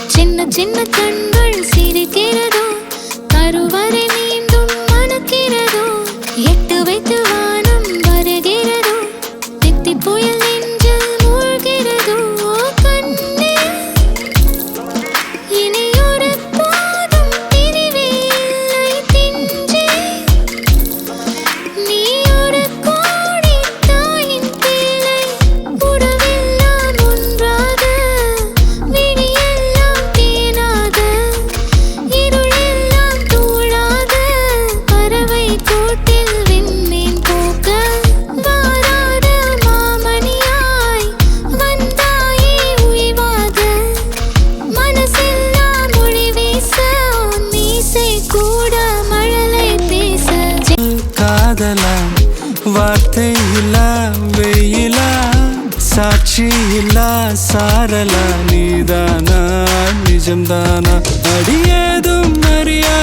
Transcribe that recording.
சின்ன சின்ன கண்கள் சிரிக்கிறதோ, கருவறை மீண்டும் மணக்கிறதோ, எட்டு வைத்து வானம் வருகிறதோ, தித்தி புயல் நெஞ்சில் மூழ்கிறதோ. கண்ணே இனியொரு போதும் பிரிவே இல்லை தின்றே, நீ ஒரு கோடி தாயின் பிள்ளை, உறவெல்லாம் ஒன்றாக, விழியெல்லாம் தேனாக, இருளெல்லாம் தூளாக, பறவை கூட்டில் விண்மீன் போக்க, வாராத மாமணியாய் வந்தாயே உய்வாக, மனசெல்லாம் மொழி வீச, மீசை கூட மழலை பேச. காதலா வார்த்தை இல்லா வெயிலா, சாட்சி இல்லா சாரலா, நீதானா நிஜம்தானா, அடியேதும் அறியா